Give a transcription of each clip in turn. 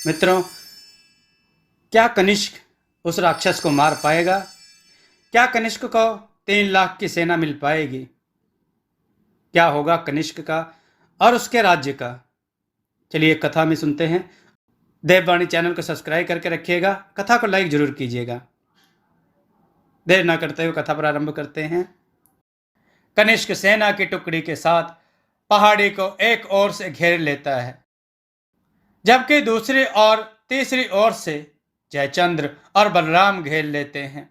मित्रों, क्या कनिष्क उस राक्षस को मार पाएगा? क्या कनिष्क को 3 लाख की सेना मिल पाएगी? क्या होगा कनिष्क का और उसके राज्य का? चलिए कथा में सुनते हैं। देववाणी चैनल को सब्सक्राइब करके रखिएगा, कथा को लाइक जरूर कीजिएगा। देर ना करते हुए कथा प्रारंभ करते हैं। कनिष्क सेना की टुकड़ी के साथ पहाड़ी को एक ओर से घेर लेता है, जबकि दूसरी और तीसरी ओर से जयचंद्र और बलराम घेर लेते हैं।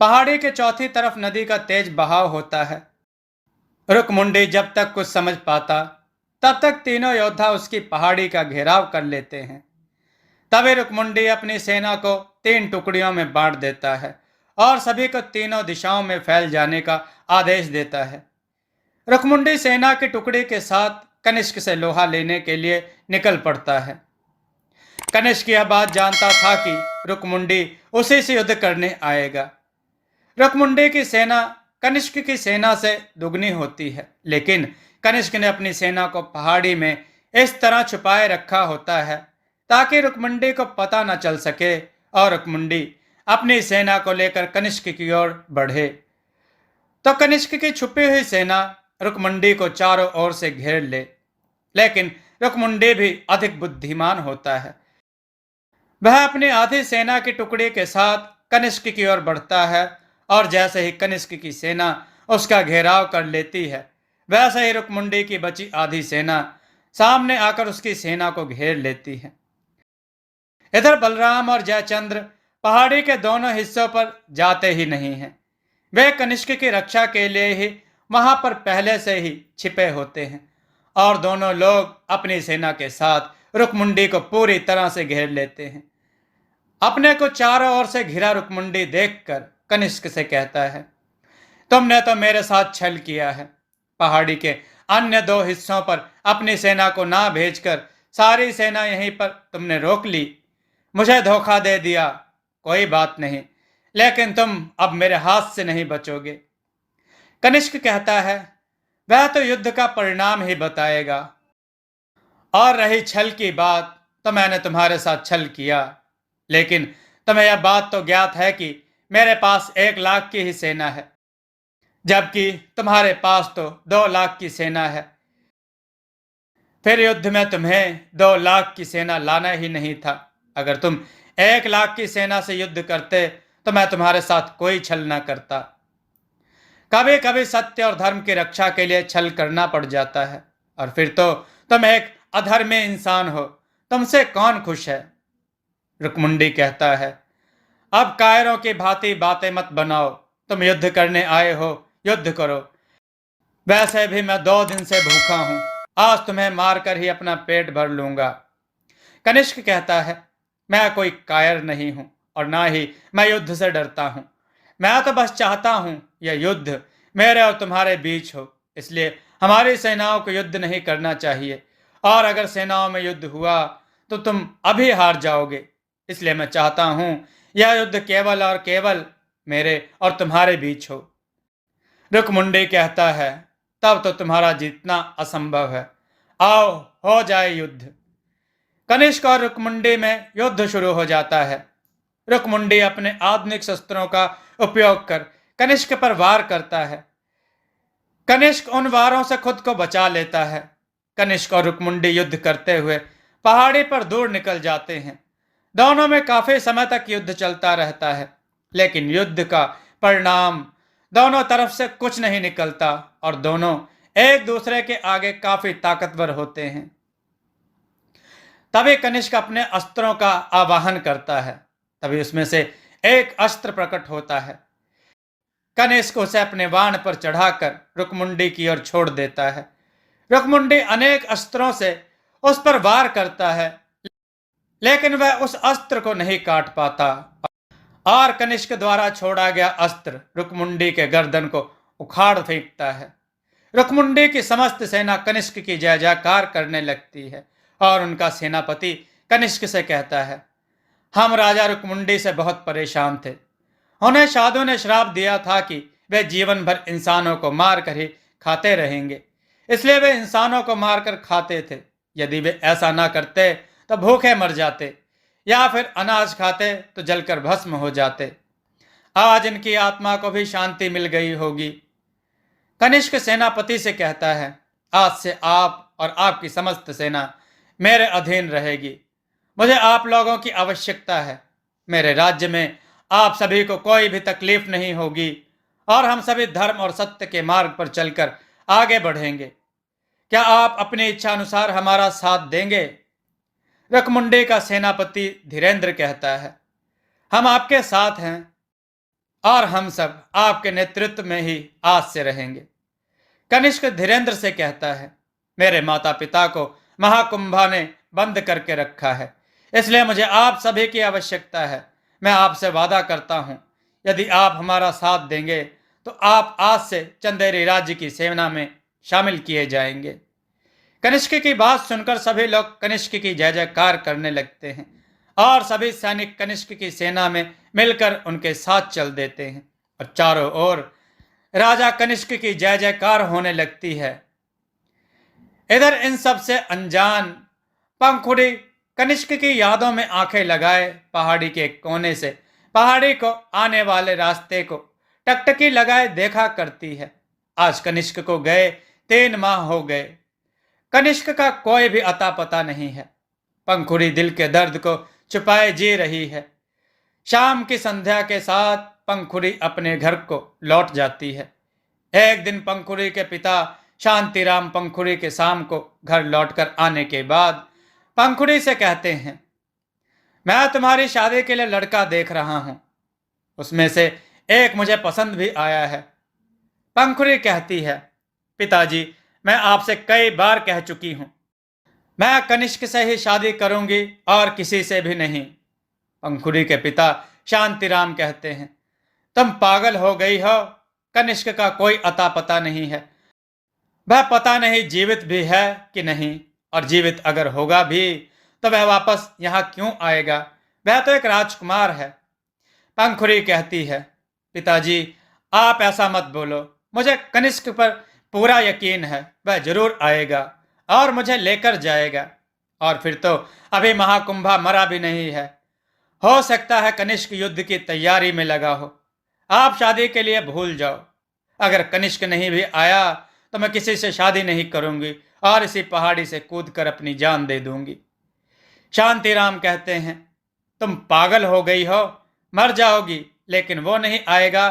पहाड़ी के चौथी तरफ नदी का तेज बहाव होता है। रुकमुंडी जब तक कुछ समझ पाता तब तक तीनों योद्धा उसकी पहाड़ी का घेराव कर लेते हैं। तभी रुकमुंडी अपनी सेना को 3 टुकड़ियों में बांट देता है और सभी को तीनों दिशाओं में फैल जाने का आदेश देता है। रुकमुंडी सेना की टुकड़ी के साथ कनिष्क से लोहा लेने के लिए निकल पड़ता है। कनिष्क यह बात जानता था कि रुकमुंडी उसी से युद्ध करने आएगा। रुकमुंडी की सेना कनिष्क की सेना से दुगनी होती है, लेकिन कनिष्क ने अपनी सेना को पहाड़ी में इस तरह छुपाए रखा होता है ताकि रुकमुंडी को पता न चल सके और रुकमुंडी अपनी सेना को लेकर कनिष्क की ओर बढ़े। तो कनिष्क की छुपी हुई सेना रुकमुंडी को चारों ओर से घेर ले, लेकिन रुकमुंडी भी अधिक बुद्धिमान होता है। वह अपनी आधी सेना की टुकड़ी के साथ कनिष्क की ओर बढ़ता है और जैसे ही कनिष्क की सेना उसका घेराव कर लेती है, वैसे ही रुकमुंडी की बची आधी सेना सामने आकर उसकी सेना को घेर लेती है। इधर बलराम और जयचंद्र पहाड़ी के दोनों हिस्सों पर जाते ही नहीं हैं। वे कनिष्क की रक्षा के लिए ही वहां पर पहले से ही छिपे होते हैं और दोनों लोग अपनी सेना के साथ रुकमुंडी को पूरी तरह से घेर लेते हैं। अपने को चारों ओर से घिरा रुकमुंडी देखकर कनिष्क से कहता है, तुमने तो मेरे साथ छल किया है। पहाड़ी के अन्य 2 हिस्सों पर अपनी सेना को ना भेजकर सारी सेना यहीं पर तुमने रोक ली। मुझे धोखा दे दिया, कोई बात नहीं, लेकिन तुम अब मेरे हाथ से नहीं बचोगे। कनिष्क कहता है, वह तो युद्ध का परिणाम ही बताएगा, और रही छल की बात, तो मैंने तुम्हारे साथ छल किया, लेकिन तुम्हें यह बात तो ज्ञात है कि मेरे पास 1 लाख की ही सेना है, जबकि तुम्हारे पास तो 2 लाख की सेना है। फिर युद्ध में तुम्हें 2 लाख की सेना लाना ही नहीं था। अगर तुम 1 लाख की सेना से युद्ध करते तो मैं तुम्हारे साथ कोई छल न करता। कभी कभी सत्य और धर्म की रक्षा के लिए छल करना पड़ जाता है, और फिर तो तुम एक अधर्मी इंसान हो, तुमसे कौन खुश है। रुकमुंडी कहता है, अब कायरों की भांति बातें मत बनाओ, तुम युद्ध करने आए हो, युद्ध करो। वैसे भी मैं 2 दिन से भूखा हूं, आज तुम्हें मारकर ही अपना पेट भर लूंगा। कनिष्क कहता है, मैं कोई कायर नहीं हूं और ना ही मैं युद्ध से डरता हूं। मैं तो बस चाहता हूं यह युद्ध मेरे और तुम्हारे बीच हो, इसलिए हमारी सेनाओं को युद्ध नहीं करना चाहिए, और अगर सेनाओं में युद्ध हुआ तो तुम अभी हार जाओगे। इसलिए मैं चाहता हूं यह युद्ध केवल और केवल मेरे और तुम्हारे बीच हो। रुकमुंडी कहता है, तब तो तुम्हारा जीतना असंभव है, आओ हो जाए युद्ध। कनिष्क और रुकमुंडी में युद्ध शुरू हो जाता है। रुकमुंडी अपने आधुनिक शस्त्रों का उपयोग कर कनिष्क पर वार करता है। कनिष्क उन वारों से खुद को बचा लेता है। कनिष्क और रुकमुंडी युद्ध करते हुए पहाड़ी पर दूर निकल जाते हैं। दोनों में काफी समय तक युद्ध चलता रहता है, लेकिन युद्ध का परिणाम दोनों तरफ से कुछ नहीं निकलता और दोनों एक दूसरे के आगे काफी ताकतवर होते हैं। तभी कनिष्क अपने अस्त्रों का आवाहन करता है। तभी उसमें से एक अस्त्र प्रकट होता है। कनिष्क उसे अपने वाण पर चढ़ाकर रुकमुंडी की ओर छोड़ देता है। रुकमुंडी अनेक अस्त्रों से उस पर वार करता है, लेकिन वह उस अस्त्र को नहीं काट पाता और कनिष्क द्वारा छोड़ा गया अस्त्र रुकमुंडी के गर्दन को उखाड़ फेंकता है। रुकमुंडी की समस्त सेना कनिष्क की जय जयकार करने लगती है और उनका सेनापति कनिष्क से कहता है, हम राजा रुकमुंडी से बहुत परेशान थे। उन्हें साधु ने श्राप दिया था कि वे जीवन भर इंसानों को मारकर ही खाते रहेंगे, इसलिए वे इंसानों को मारकर खाते थे। यदि वे ऐसा ना करते तो भूखे मर जाते, या फिर अनाज खाते तो जलकर भस्म हो जाते। आज इनकी आत्मा को भी शांति मिल गई होगी। कनिष्क सेनापति से कहता है, आज से आप और आपकी समस्त सेना मेरे अधीन रहेगी। मुझे आप लोगों की आवश्यकता है। मेरे राज्य में आप सभी को कोई भी तकलीफ नहीं होगी और हम सभी धर्म और सत्य के मार्ग पर चलकर आगे बढ़ेंगे। क्या आप अपनी इच्छा अनुसार हमारा साथ देंगे? रकमुंडे का सेनापति धीरेन्द्र कहता है, हम आपके साथ हैं और हम सब आपके नेतृत्व में ही आज से रहेंगे। कनिष्क धीरेन्द्र से कहता है, मेरे माता पिता को महाकुंभा ने बंद करके रखा है, इसलिए मुझे आप सभी की आवश्यकता है। मैं आपसे वादा करता हूं, यदि आप हमारा साथ देंगे तो आप आज से चंदेरी राज्य की सेना में शामिल किए जाएंगे। कनिष्क की बात सुनकर सभी लोग कनिष्क की जय जयकार करने लगते हैं और सभी सैनिक कनिष्क की सेना में मिलकर उनके साथ चल देते हैं और चारों ओर राजा कनिष्क की जय जयकार होने लगती है। इधर इन सब से अनजान पंखुड़ी कनिष्क की यादों में आंखें लगाए पहाड़ी के कोने से पहाड़ी को आने वाले रास्ते को टकटकी लगाए देखा करती है। आज कनिष्क को गए 3 माह हो गए। कनिष्क का कोई भी अता पता नहीं है। पंखुड़ी दिल के दर्द को छुपाए जी रही है। शाम की संध्या के साथ पंखुड़ी अपने घर को लौट जाती है। एक दिन पंखुड़ी के पिता शांतिराम पंखुड़ी के शाम को घर लौटकर आने के बाद पंखुड़ी से कहते हैं, मैं तुम्हारी शादी के लिए लड़का देख रहा हूं, उसमें से एक मुझे पसंद भी आया है। पंखुड़ी कहती है, पिताजी, मैं आपसे कई बार कह चुकी हूं, मैं कनिष्क से ही शादी करूंगी और किसी से भी नहीं। पंखुड़ी के पिता शांतिराम कहते हैं, तुम पागल हो गई हो, कनिष्क का कोई अता पता नहीं है। वह पता नहीं जीवित भी है कि नहीं, और जीवित अगर होगा भी तो वह वापस यहाँ क्यों आएगा? वह तो एक राजकुमार है। पंखुड़ी कहती है, पिताजी आप ऐसा मत बोलो, मुझे कनिष्क पर पूरा यकीन है, वह जरूर आएगा और मुझे लेकर जाएगा। और फिर तो अभी महाकुंभा मरा भी नहीं है, हो सकता है कनिष्क युद्ध की तैयारी में लगा हो। आप शादी के लिए भूल जाओ। अगर कनिष्क नहीं भी आया तो मैं किसी से शादी नहीं करूंगी और इसी पहाड़ी से कूदकर अपनी जान दे दूंगी। शांतिराम कहते हैं, तुम पागल हो गई हो, मर जाओगी, लेकिन वो नहीं आएगा।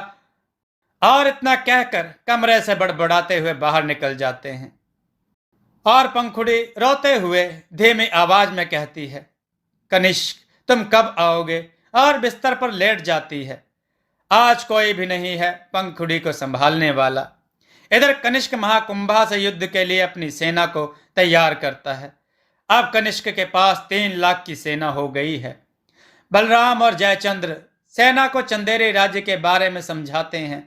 और इतना कहकर कमरे से बड़बड़ाते हुए बाहर निकल जाते हैं। और पंखुड़ी रोते हुए धीमी आवाज में कहती है, कनिष्क तुम कब आओगे? और बिस्तर पर लेट जाती है। आज कोई भी नहीं है पंखुड़ी को संभालने वाला। इधर कनिष्क महाकुंभा से युद्ध के लिए अपनी सेना को तैयार करता है। अब कनिष्क के पास 3 लाख की सेना हो गई है। बलराम और जयचंद्र सेना को चंदेरी राज्य के बारे में समझाते हैं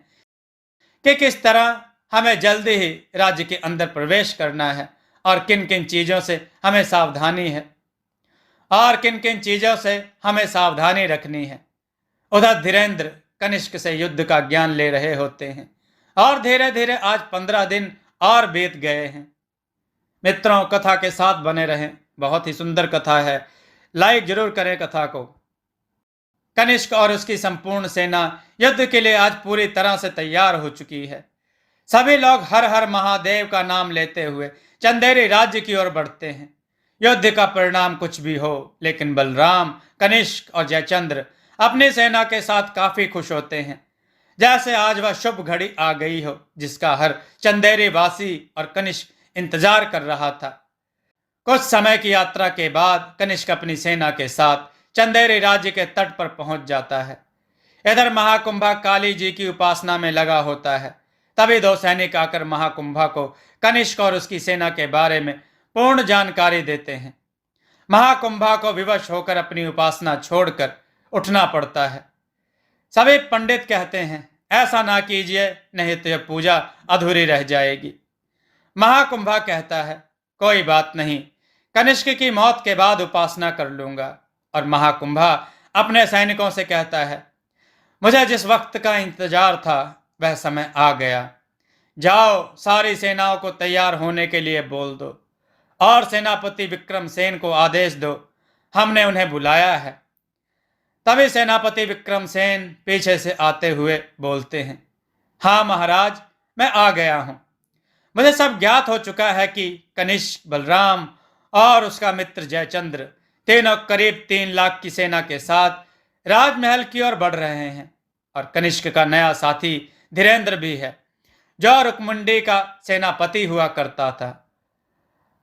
कि किस तरह हमें जल्दी ही राज्य के अंदर प्रवेश करना है और किन किन चीजों से हमें सावधानी है और किन किन चीजों से हमें सावधानी रखनी है। उधर धीरेन्द्र कनिष्क से युद्ध का ज्ञान ले रहे होते हैं और धीरे धीरे आज 15 दिन और बीत गए हैं। मित्रों, कथा के साथ बने रहें, बहुत ही सुंदर कथा है, लाइक जरूर करें कथा को। कनिष्क और उसकी संपूर्ण सेना युद्ध के लिए आज पूरी तरह से तैयार हो चुकी है। सभी लोग हर हर महादेव का नाम लेते हुए चंदेरी राज्य की ओर बढ़ते हैं। युद्ध का परिणाम कुछ भी हो, लेकिन बलराम, कनिष्क और जयचंद्र अपनी सेना के साथ काफी खुश होते हैं, जैसे आज वह शुभ घड़ी आ गई हो जिसका हर चंदेरी वासी और कनिष्क इंतजार कर रहा था। कुछ समय की यात्रा के बाद कनिष्क अपनी सेना के साथ चंदेरी राज्य के तट पर पहुंच जाता है। इधर महाकुंभा काली जी की उपासना में लगा होता है। तभी 2 सैनिक आकर महाकुंभा को कनिष्क और उसकी सेना के बारे में पूर्ण जानकारी देते हैं। महाकुंभा को विवश होकर अपनी उपासना छोड़कर उठना पड़ता है। सभी पंडित कहते हैं, ऐसा ना कीजिए, नहीं तो यह पूजा अधूरी रह जाएगी। महाकुंभा कहता है, कोई बात नहीं, कनिष्क की मौत के बाद उपासना कर लूंगा। और महाकुंभा अपने सैनिकों से कहता है, मुझे जिस वक्त का इंतजार था वह समय आ गया। जाओ, सारी सेनाओं को तैयार होने के लिए बोल दो और सेनापति विक्रमसेन को आदेश दो हमने उन्हें बुलाया है। तभी सेनापति विक्रमसेन पीछे से आते हुए बोलते हैं, हाँ महाराज, मैं आ गया हूं। मुझे सब ज्ञात हो चुका है कि कनिष्क, बलराम और उसका मित्र जयचंद्र तीनों करीब 3 लाख की सेना के साथ राजमहल की ओर बढ़ रहे हैं, और कनिष्क का नया साथी धीरेन्द्र भी है, जो रुक्मुंडी का सेनापति हुआ करता था।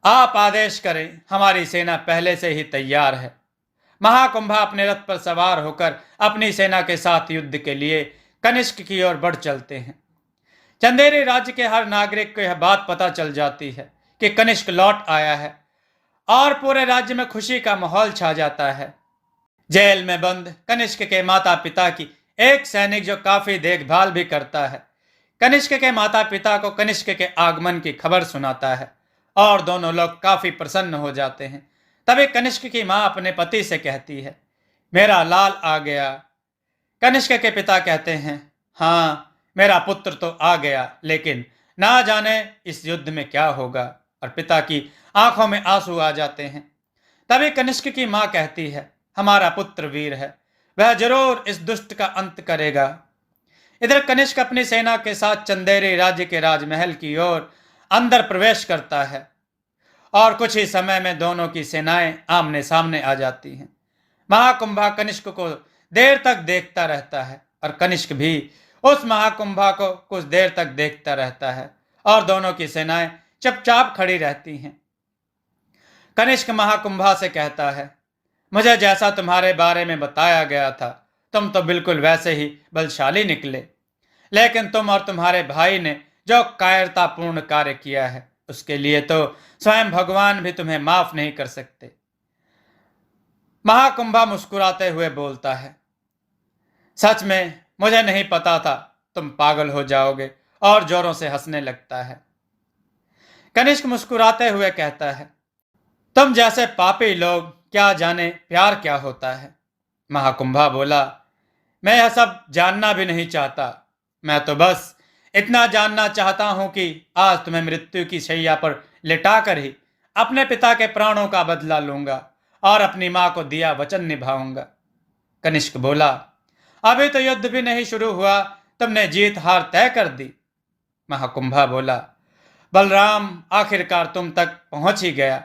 आप आदेश करें, हमारी सेना पहले से ही तैयार है। महाकुंभा अपने रथ पर सवार होकर अपनी सेना के साथ युद्ध के लिए कनिष्क की ओर बढ़ चलते हैं। चंदेरी राज्य के हर नागरिक को यह बात पता चल जाती है कि कनिष्क लौट आया है, और पूरे राज्य में खुशी का माहौल छा जाता है। जेल में बंद कनिष्क के माता पिता की एक सैनिक, जो काफी देखभाल भी करता है, कनिष्क के माता पिता को कनिष्क के आगमन की खबर सुनाता है, और दोनों लोग काफी प्रसन्न हो जाते हैं। तभी कनिष्क की मां अपने पति से कहती है, मेरा लाल आ गया। कनिष्क के पिता कहते हैं, हाँ, मेरा पुत्र तो आ गया, लेकिन ना जाने इस युद्ध में क्या होगा। और पिता की आंखों में आंसू आ जाते हैं। तभी कनिष्क की मां कहती है, हमारा पुत्र वीर है, वह जरूर इस दुष्ट का अंत करेगा। इधर कनिष्क अपनी सेना के साथ चंदेरी राज्य के राजमहल की ओर अंदर प्रवेश करता है, और कुछ ही समय में दोनों की सेनाएं आमने सामने आ जाती हैं। महाकुंभा कनिष्क को देर तक देखता रहता है, और कनिष्क भी उस महाकुंभा को कुछ देर तक देखता रहता है, और दोनों की सेनाएं चुपचाप खड़ी रहती हैं। कनिष्क महाकुंभा से कहता है, मुझे जैसा तुम्हारे बारे में बताया गया था, तुम तो बिल्कुल वैसे ही बलशाली निकले, लेकिन तुम और तुम्हारे भाई ने जो कायरतापूर्ण कार्य किया है, उसके लिए तो स्वयं भगवान भी तुम्हें माफ नहीं कर सकते। महाकुंभा मुस्कुराते हुए बोलता है, सच में मुझे नहीं पता था तुम पागल हो जाओगे, और जोरों से हंसने लगता है। कनिष्क मुस्कुराते हुए कहता है, तुम जैसे पापी लोग क्या जाने प्यार क्या होता है। महाकुंभा बोला, मैं यह सब जानना भी नहीं चाहता। मैं तो बस इतना जानना चाहता हूं कि आज तुम्हें मृत्यु की शैया पर लिटाकर ही अपने पिता के प्राणों का बदला लूंगा, और अपनी मां को दिया वचन निभाऊंगा। कनिष्क बोला, अभी तो युद्ध भी नहीं शुरू हुआ, तुमने जीत हार तय कर दी। महाकुंभा बोला, बलराम आखिरकार तुम तक पहुंच ही गया।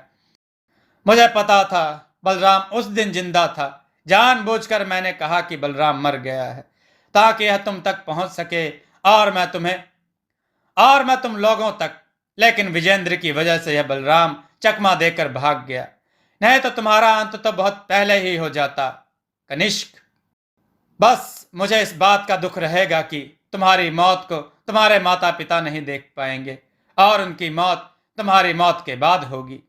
मुझे पता था बलराम उस दिन जिंदा था। जानबूझकर मैंने कहा कि बलराम मर गया है, ताकि यह तुम तक पहुंच सके, और मैं तुम लोगों तक। लेकिन विजेंद्र की वजह से यह बलराम चकमा देकर भाग गया, नहीं तो तुम्हारा अंत तो बहुत पहले ही हो जाता। कनिष्क, बस मुझे इस बात का दुख रहेगा कि तुम्हारी मौत को तुम्हारे माता पिता नहीं देख पाएंगे, और उनकी मौत तुम्हारी मौत के बाद होगी।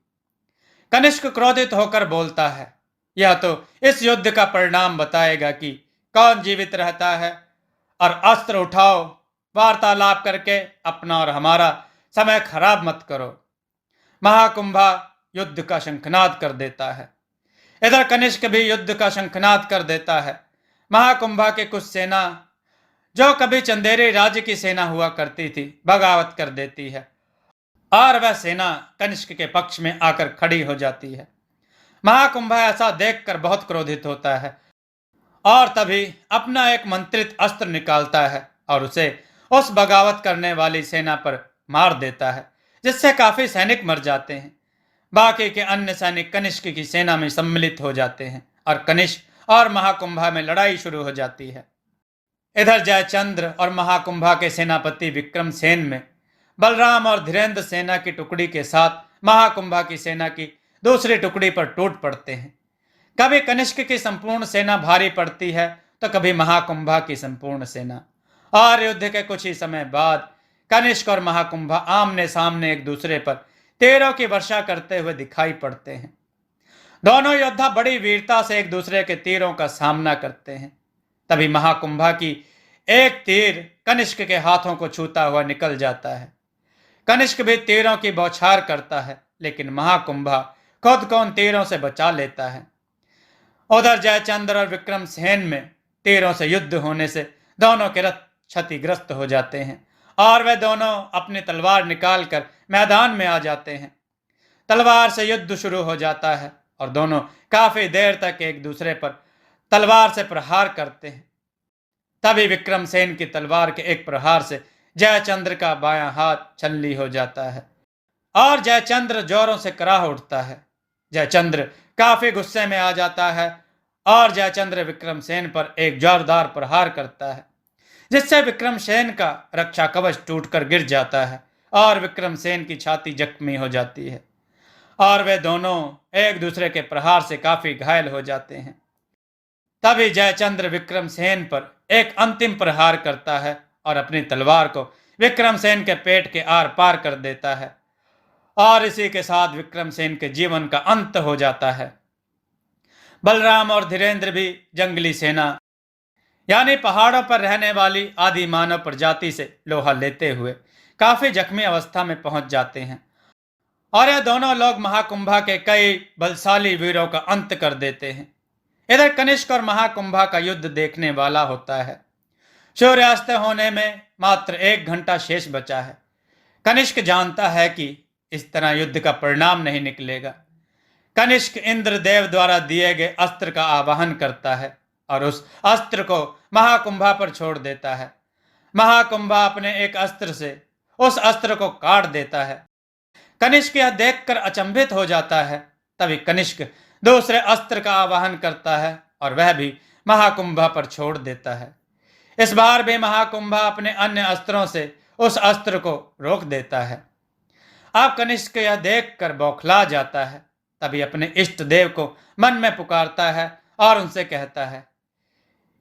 कनिष्क क्रोधित होकर बोलता है, यह तो इस युद्ध का परिणाम बताएगा कि कौन जीवित रहता है। और अस्त्र उठाओ, वार्तालाप करके अपना और हमारा समय खराब मत करो। महाकुंभा युद्ध का शंखनाद कर देता है। इधर कनिष्क भी युद्ध का शंखनाद कर देता है। महाकुंभा के कुछ सेना, जो कभी चंदेरी राज्य की सेना हुआ करती थी, बगावत कर देती है, और वह सेना कनिष्क के पक्ष में आकर खड़ी हो जाती है। महाकुंभा ऐसा देखकर बहुत क्रोधित होता है, और तभी अपना एक मंत्रित अस्त्र निकालता है, और उसे उस बगावत करने वाली सेना पर मार देता है, जिससे काफी सैनिक मर जाते हैं। बाकी के अन्य सैनिक कनिष्क की सेना में सम्मिलित हो जाते हैं, और कनिष्क और महाकुंभा में लड़ाई शुरू हो जाती है। इधर जयचंद्र और महाकुंभा के सेनापति विक्रमसेन में बलराम और धीरेन्द्र सेना की टुकड़ी के साथ महाकुंभा की सेना की दूसरी टुकड़ी पर टूट पड़ते हैं। कभी कनिष्क की संपूर्ण सेना भारी पड़ती है, तो कभी महाकुंभा की संपूर्ण सेना। और युद्ध के कुछ ही समय बाद कनिष्क और महाकुंभा आमने सामने एक दूसरे पर तीरों की वर्षा करते हुए दिखाई पड़ते हैं। दोनों योद्धा बड़ी वीरता से एक दूसरे के तीरों का सामना करते हैं। तभी महाकुंभा की एक तीर कनिष्क के हाथों को छूता हुआ निकल जाता है। कनिष्क भी तीरों की बौछार करता है, लेकिन महाकुंभा खुद को उन तीरों से बचा लेता है। उधर जयचंद्र और विक्रमसेन में तीरों से युद्ध होने से दोनों के रथ क्षतिग्रस्त हो जाते हैं, और वे दोनों अपनी तलवार निकालकर मैदान में आ जाते हैं। तलवार से युद्ध शुरू हो जाता है, और दोनों काफी देर तक एक दूसरे पर तलवार से प्रहार करते हैं। तभी विक्रमसेन की तलवार के एक प्रहार से जयचंद्र का बायां हाथ छलनी हो जाता है और जयचंद्र जोरों से कराह उठता है। जयचंद्र काफी गुस्से में आ जाता है और जयचंद्र विक्रमसेन पर एक जोरदार प्रहार करता है, जिससे विक्रमसेन का रक्षा कवच टूटकर गिर जाता है और विक्रमसेन की छाती जख्मी हो जाती है और वे दोनों एक दूसरे के प्रहार से काफी घायल हो जाते हैं। तभी जयचंद्र विक्रमसेन पर एक अंतिम प्रहार करता है और अपनी तलवार को विक्रमसेन के पेट के आर पार कर देता है और इसी के साथ विक्रमसेन के जीवन का अंत हो जाता है। बलराम और धीरेन्द्र भी जंगली सेना यानी पहाड़ों पर रहने वाली आदि मानव प्रजाति से लोहा लेते हुए काफी जख्मी अवस्था में पहुंच जाते हैं और यह दोनों लोग महाकुंभा के कई बलशाली वीरों का अंत कर देते हैं। इधर कनिष्क और महाकुंभा का युद्ध देखने वाला होता है। सूर्यास्त होने में मात्र 1 घंटा शेष बचा है। कनिष्क जानता है कि इस तरह युद्ध का परिणाम नहीं निकलेगा। कनिष्क इंद्रदेव द्वारा दिए गए अस्त्र का आवाहन करता है और उस अस्त्र को महाकुंभा पर छोड़ देता है। महाकुंभा अपने एक अस्त्र से उस अस्त्र को काट देता है। कनिष्क यह देखकर अचंभित हो जाता है। तभी कनिष्क दूसरे अस्त्र का आवाहन करता है और वह भी महाकुंभा पर छोड़ देता है। इस बार भी महाकुंभा अपने अन्य अस्त्रों से उस अस्त्र को रोक देता है। अब कनिष्क यह देखकर बौखला जाता है। तभी अपने इष्ट देव को मन में पुकारता है और उनसे कहता है,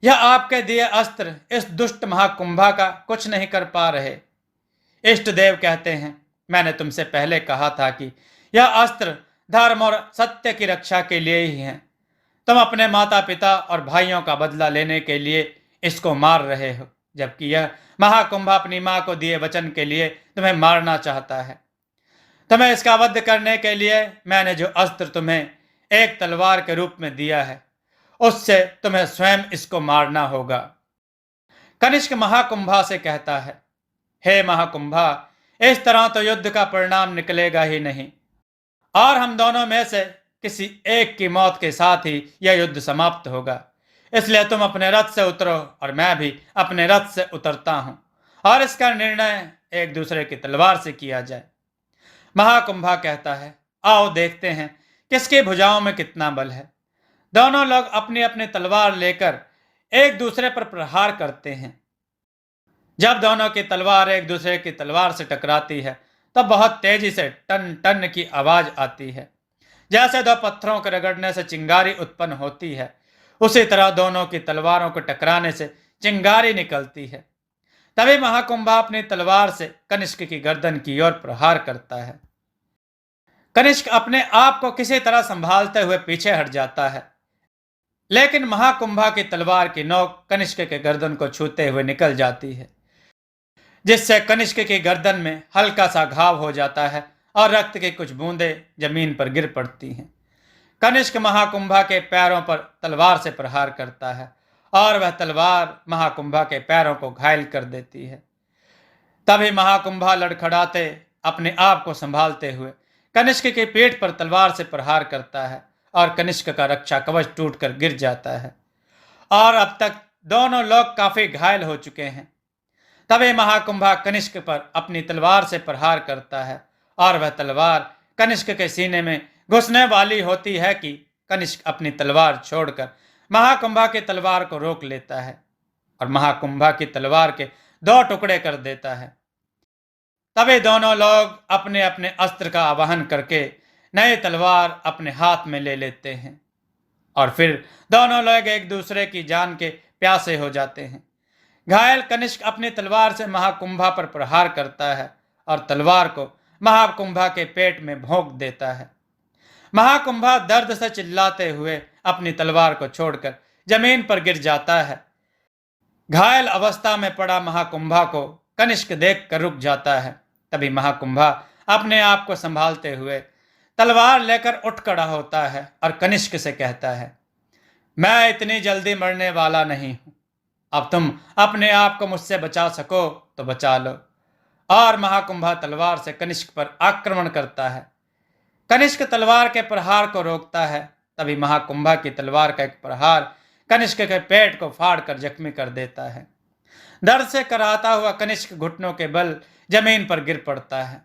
यह आपके दिए अस्त्र इस दुष्ट महाकुंभा का कुछ नहीं कर पा रहे। इष्ट देव कहते हैं, मैंने तुमसे पहले कहा था कि यह अस्त्र धर्म और सत्य की रक्षा के लिए ही है। तुम अपने माता पिता और भाइयों का बदला लेने के लिए इसको मार रहे हो, जबकि यह महाकुंभा अपनी मां को दिए वचन के लिए तुम्हें मारना चाहता है। तुम्हें इसका वध करने के लिए मैंने जो अस्त्र तुम्हें एक तलवार के रूप में दिया है, उससे तुम्हें स्वयं इसको मारना होगा। कनिष्क महाकुंभा से कहता है, हे महाकुंभा, इस तरह तो युद्ध का परिणाम निकलेगा ही नहीं और हम दोनों में से किसी एक की मौत के साथ ही यह युद्ध समाप्त होगा। इसलिए तुम अपने रथ से उतरो और मैं भी अपने रथ से उतरता हूं और इसका निर्णय एक दूसरे की तलवार से किया जाए। महाकुंभा कहता है, आओ देखते हैं किसकी भुजाओं में कितना बल है। दोनों लोग अपनी अपनी तलवार लेकर एक दूसरे पर प्रहार करते हैं। जब दोनों की तलवार एक दूसरे की तलवार से टकराती है तब बहुत तेजी से टन टन की आवाज आती है। जैसे दो पत्थरों के रगड़ने से चिंगारी उत्पन्न होती है, उसी तरह दोनों की तलवारों को टकराने से चिंगारी निकलती है। तभी महाकुंभा अपनी तलवार से कनिष्क की गर्दन की ओर प्रहार करता है। कनिष्क अपने आप को किसी तरह संभालते हुए पीछे हट जाता है, लेकिन महाकुंभा की तलवार की नोक कनिष्क के गर्दन को छूते हुए निकल जाती है, जिससे कनिष्क की गर्दन में हल्का सा घाव हो जाता है और रक्त की कुछ बूंदें जमीन पर गिर पड़ती हैं। कनिष्क महाकुंभा के पैरों पर तलवार से प्रहार करता है और वह तलवार महाकुंभा के पैरों को घायल कर देती है। तभी महाकुंभा लड़खड़ाते अपने आप को संभालते हुए कनिष्क की पीठ पर तलवार से प्रहार करता है और कनिष्क का रक्षा कवच टूटकर गिर जाता है और अब तक दोनों लोग काफी घायल हो चुके हैं। तभी महाकुंभा कनिष्क पर अपनी तलवार से प्रहार करता है और वह तलवार कनिष्क के सीने में घुसने वाली होती है कि कनिष्क अपनी तलवार छोड़कर महाकुंभा की तलवार को रोक लेता है और महाकुंभा की तलवार के 2 टुकड़े कर देता है। तभी दोनों लोग अपने अपने अस्त्र का आवाहन करके नई तलवार अपने हाथ में ले लेते हैं और फिर दोनों लोग एक दूसरे की जान के प्यासे हो जाते हैं। घायल कनिष्क अपनी तलवार से महाकुंभा पर प्रहार करता है और तलवार को महाकुंभा के पेट में भोंक देता है। महाकुंभा दर्द से चिल्लाते हुए अपनी तलवार को छोड़कर जमीन पर गिर जाता है। घायल अवस्था में पड़ा महाकुंभा को कनिष्क देख कर रुक जाता है। तभी महाकुंभा अपने आप को संभालते हुए तलवार लेकर उठ खड़ा होता है और कनिष्क से कहता है, मैं इतनी जल्दी मरने वाला नहीं हूं। अब तुम अपने आप को मुझसे बचा सको तो बचा लो। और महाकुंभा तलवार से कनिष्क पर आक्रमण करता है। कनिष्क तलवार के प्रहार को रोकता है, तभी महाकुंभा की तलवार का एक प्रहार कनिष्क के पेट को फाड़कर जख्मी कर देता है। दर्द से कराहता हुआ कनिष्क घुटनों के बल जमीन पर गिर पड़ता है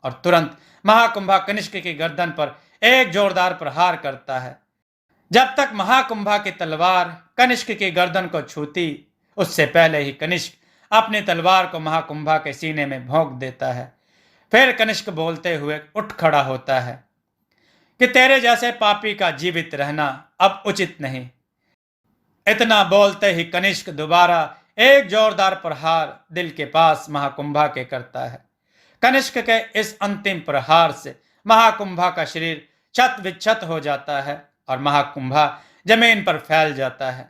और तुरंत महाकुंभा कनिष्क की गर्दन पर एक जोरदार प्रहार करता है। जब तक महाकुंभा की तलवार कनिष्क की गर्दन को छूती, उससे पहले ही कनिष्क अपनी तलवार को महाकुंभा के सीने में भोंक देता है। फिर कनिष्क बोलते हुए उठ खड़ा होता है कि तेरे जैसे पापी का जीवित रहना अब उचित नहीं। इतना बोलते ही कनिष्क दोबारा एक जोरदार प्रहार दिल के पास महाकुंभा के करता है। कनिष्क के इस अंतिम प्रहार से महाकुंभा का शरीर छत विच्छत हो जाता है और महाकुंभा जमीन पर फैल जाता है।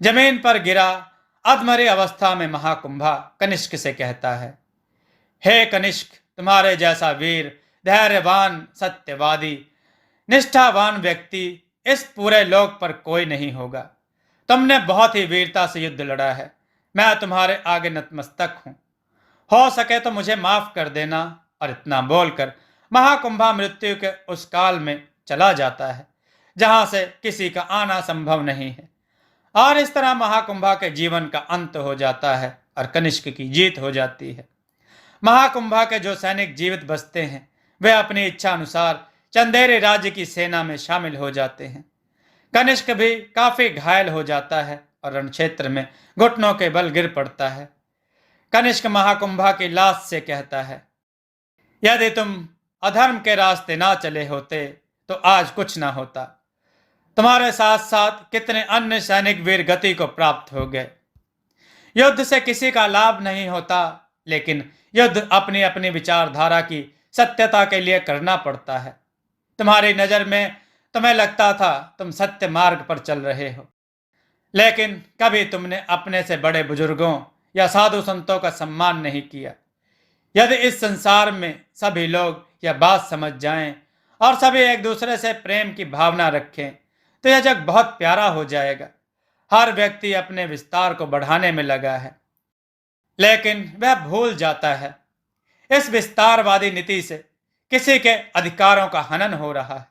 जमीन पर गिरा अधमरी अवस्था में महाकुंभा कनिष्क से कहता है, हे कनिष्क, तुम्हारे जैसा वीर, धैर्यवान, सत्यवादी, निष्ठावान व्यक्ति इस पूरे लोक पर कोई नहीं होगा। तुमने बहुत ही वीरता से युद्ध लड़ा है। मैं तुम्हारे आगे नतमस्तक हूं। हो सके तो मुझे माफ कर देना। और इतना बोलकर महाकुंभा मृत्यु के उस काल में चला जाता है जहां से किसी का आना संभव नहीं है। और इस तरह महाकुंभा के जीवन का अंत हो जाता है और कनिष्क की जीत हो जाती है। महाकुंभा के जो सैनिक जीवित बचते हैं वे अपनी इच्छा अनुसार चंदेरी राज्य की सेना में शामिल हो जाते हैं। कनिष्क भी काफी घायल हो जाता है और रण क्षेत्र में घुटनों के बल गिर पड़ता है। कनिष्क महाकुंभा की लाश से कहता है, यदि तुम अधर्म के रास्ते ना चले होते तो आज कुछ ना होता। तुम्हारे साथ साथ कितने अन्य सैनिक वीर गति को प्राप्त हो गए। युद्ध से किसी का लाभ नहीं होता, लेकिन युद्ध अपनी अपनी विचारधारा की सत्यता के लिए करना पड़ता है। तुम्हारी नजर में तुम्हें लगता था तुम सत्य मार्ग पर चल रहे हो, लेकिन कभी तुमने अपने से बड़े बुजुर्गों या साधु संतों का सम्मान नहीं किया। यदि इस संसार में सभी लोग यह बात समझ जाएं और सभी एक दूसरे से प्रेम की भावना रखें तो यह जग बहुत प्यारा हो जाएगा। हर व्यक्ति अपने विस्तार को बढ़ाने में लगा है, लेकिन वह भूल जाता है इस विस्तारवादी नीति से किसी के अधिकारों का हनन हो रहा है।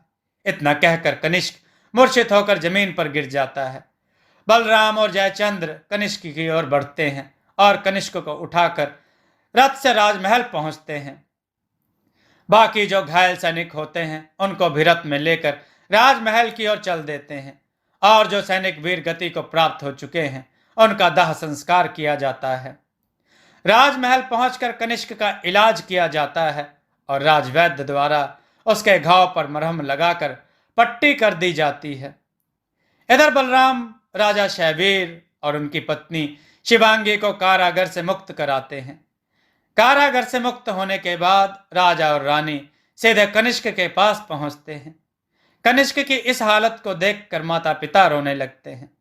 इतना कहकर कनिष्क मूर्छित होकर जमीन पर गिर जाता है। बलराम और जयचंद्र कनिष्क की ओर बढ़ते हैं और कनिष्क को उठाकर रथ से राजमहल पहुंचते हैं। बाकी जो घायल सैनिक होते हैं उनको भी रथ में लेकर राजमहल की ओर चल देते हैं और जो सैनिक वीर गति को प्राप्त हो चुके हैं उनका दाह संस्कार किया जाता है। राजमहल पहुंचकर कनिष्क का इलाज किया जाता है और राजवैद्य द्वारा उसके घाव पर मरहम लगाकर पट्टी कर दी जाती है। इधर बलराम राजा शैवीर और उनकी पत्नी शिवांगी को कारागर से मुक्त कराते हैं। कारागर से मुक्त होने के बाद राजा और रानी सीधे कनिष्क के पास पहुंचते हैं। कनिष्क की इस हालत को देखकर माता पिता रोने लगते हैं।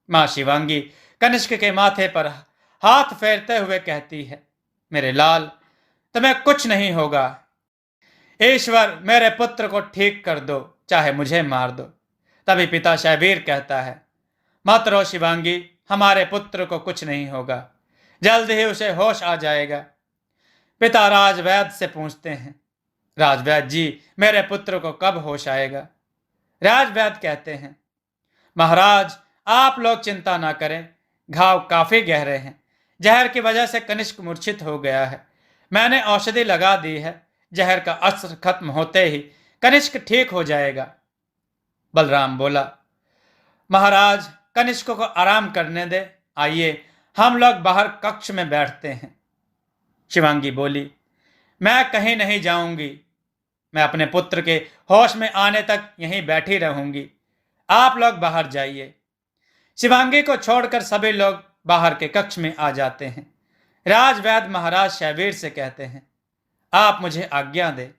मां शिवांगी कनिष्क के माथे पर हाथ फेरते हुए कहती है, मेरे लाल, तुम्हें कुछ नहीं होगा। ईश्वर मेरे पुत्र को ठीक कर दो, चाहे मुझे मार दो। तभी पिता शैवीर कहता है, मत रो शिवांगी, हमारे पुत्र को कुछ नहीं होगा, जल्द ही उसे होश आ जाएगा। पिता राजवैद्य से पूछते हैं, राजवैद्य जी, मेरे पुत्र को कब होश आएगा? राजवैद्य कहते हैं, महाराज, आप लोग चिंता ना करें, घाव काफी गहरे हैं। जहर की वजह से कनिष्क मूर्छित हो गया है। मैंने औषधि लगा दी है। जहर का असर खत्म होते ही कनिष्क ठीक हो जाएगा। बलराम बोला, महाराज, कनिष्क को आराम करने दे, आइए हम लोग बाहर कक्ष में बैठते हैं। शिवांगी बोली, मैं कहीं नहीं जाऊंगी, मैं अपने पुत्र के होश में आने तक यहीं बैठी रहूंगी। आप लोग बाहर जाइए। शिवांगी को छोड़कर सभी लोग बाहर के कक्ष में आ जाते हैं। राजवैद्य महाराज शैवीर से कहते हैं, आप मुझे आज्ञा दे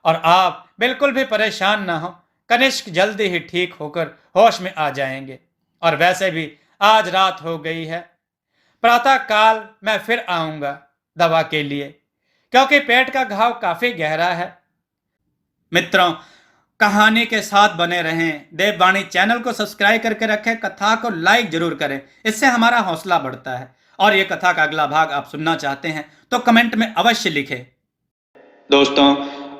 और आप बिल्कुल भी परेशान ना हो, कनिष्क जल्दी ही ठीक होकर होश में आ जाएंगे। और वैसे भी आज रात हो गई है, प्रातः काल मैं फिर आऊंगा दवा के लिए, क्योंकि पेट का घाव काफी गहरा है। मित्रों, कहानी के साथ बने रहें। देववाणी चैनल को सब्सक्राइब करके रखें, कथा को लाइक जरूर करें, इससे हमारा हौसला बढ़ता है। और ये कथा का अगला भाग आप सुनना चाहते हैं तो कमेंट में अवश्य लिखें। दोस्तों,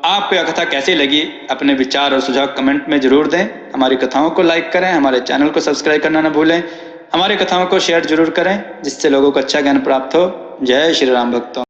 आपको यह कथा कैसी लगी, अपने विचार और सुझाव कमेंट में जरूर दें। हमारी कथाओं को लाइक करें, हमारे चैनल को सब्सक्राइब करना न भूलें। हमारी कथाओं को शेयर जरूर करें जिससे लोगों को अच्छा ज्ञान प्राप्त हो। जय श्री राम भक्तों।